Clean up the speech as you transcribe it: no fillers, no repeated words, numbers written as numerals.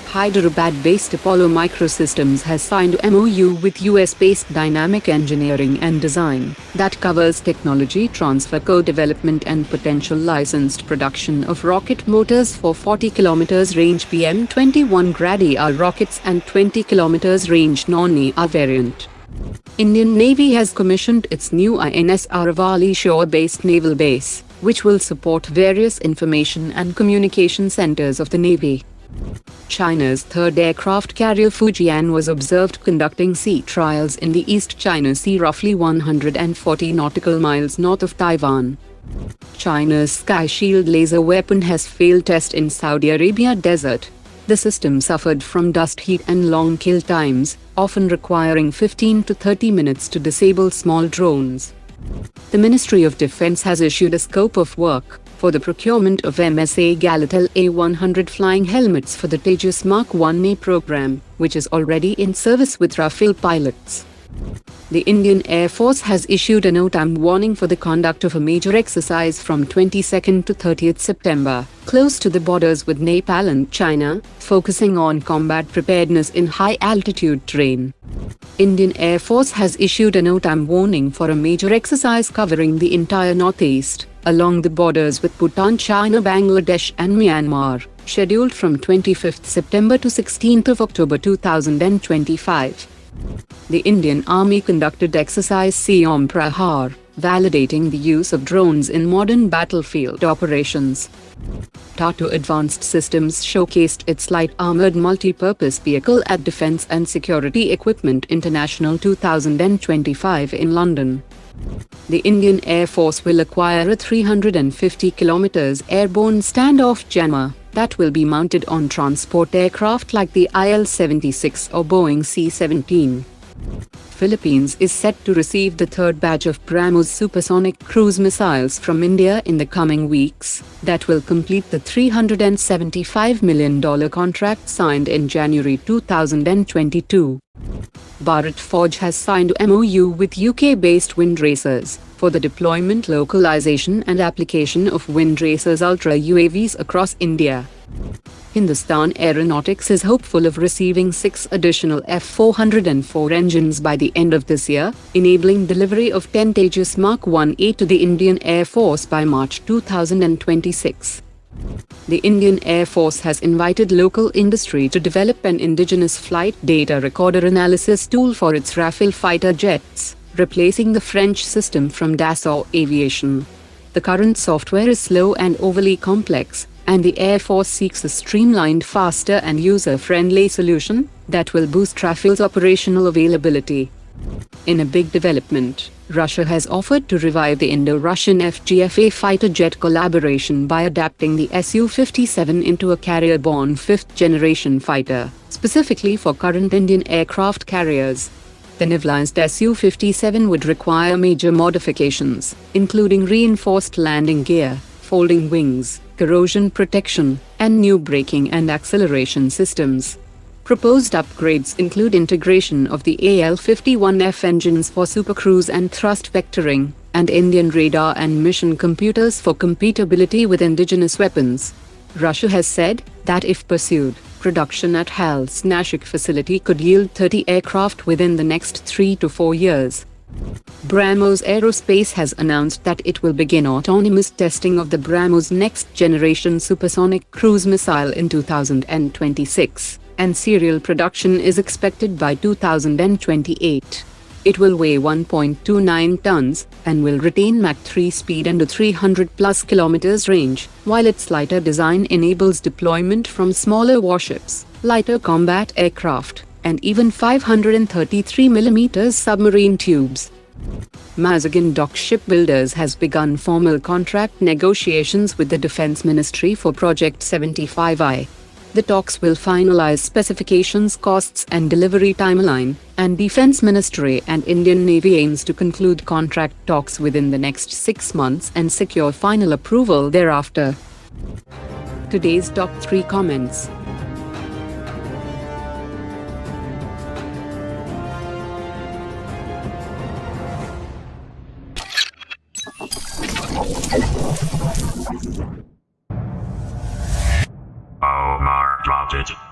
Hyderabad-based Apollo Microsystems has signed MOU with US-based Dynamic Engineering and Design that covers technology transfer, co-development and potential licensed production of rocket motors for 40 km range PM-21 Grad AR rockets and 20 km range non-AR variant. Indian Navy has commissioned its new INS Aravali shore-based naval base, which will support various information and communication centers of the Navy. China's third aircraft carrier Fujian was observed conducting sea trials in the East China Sea, roughly 140 nautical miles north of Taiwan. China's Sky Shield laser weapon has failed test in Saudi Arabia desert. The system suffered from dust heat and long kill times, often requiring 15 to 30 minutes to disable small drones. The Ministry of Defense has issued a scope of work for the procurement of MSA Gallet LA-100 flying helmets for the Tejas Mark 1A program, which is already in service with Rafale pilots. The Indian Air Force has issued a NOTAM warning for the conduct of a major exercise from 22nd to 30th September, close to the borders with Nepal and China, focusing on combat preparedness in high-altitude terrain. Indian Air Force has issued a NOTAM warning for a major exercise covering the entire northeast, along the borders with Bhutan, China, Bangladesh and Myanmar, scheduled from 25th September to 16th of October 2025. The Indian Army conducted Exercise Siyom Prahar, validating the use of drones in modern battlefield operations. Tata Advanced Systems showcased its light armored multi-purpose vehicle at Defence and Security Equipment International 2025 in London. The Indian Air Force will acquire a 350 km airborne standoff jammer that will be mounted on transport aircraft like the IL-76 or Boeing C-17. Philippines is set to receive the third batch of Brahmos supersonic cruise missiles from India in the coming weeks, that will complete the $375 million contract signed in January 2022. Bharat Forge has signed MOU with UK-based Windracers for the deployment, localization and application of Windracer's Ultra UAVs across India. Hindustan Aeronautics is hopeful of receiving 6 additional F-404 engines by the end of this year, enabling delivery of 10 Tejas Mark 1A to the Indian Air Force by March 2026. The Indian Air Force has invited local industry to develop an indigenous flight data recorder analysis tool for its Rafale fighter jets, replacing the French system from Dassault Aviation. The current software is slow and overly complex, and the Air Force seeks a streamlined, faster and user-friendly solution that will boost Rafale's operational availability. In a big development, Russia has offered to revive the Indo-Russian FGFA fighter jet collaboration by adapting the Su-57 into a carrier-borne fifth-generation fighter, specifically for current Indian aircraft carriers. The Naval's Su-57 would require major modifications, including reinforced landing gear, folding wings, corrosion protection, and new braking and acceleration systems. Proposed upgrades include integration of the AL-51F engines for supercruise and thrust vectoring, and Indian radar and mission computers for compatibility with indigenous weapons. Russia has said that if pursued, production at HAL's Nashik facility could yield 30 aircraft within the next 3 to 4 years. Brahmos Aerospace has announced that it will begin autonomous testing of the Brahmos next-generation supersonic cruise missile in 2026, and serial production is expected by 2028. It will weigh 1.29 tons, and will retain Mach 3 speed and a 300+ km range, while its lighter design enables deployment from smaller warships, lighter combat aircraft, and even 533mm submarine tubes. Mazagan Dock Shipbuilders has begun formal contract negotiations with the Defense Ministry for Project 75I. The talks will finalize specifications, costs and delivery timeline, and Defense Ministry and Indian Navy aims to conclude contract talks within the next 6 months and secure final approval thereafter. Today's top 3 comments. Tata.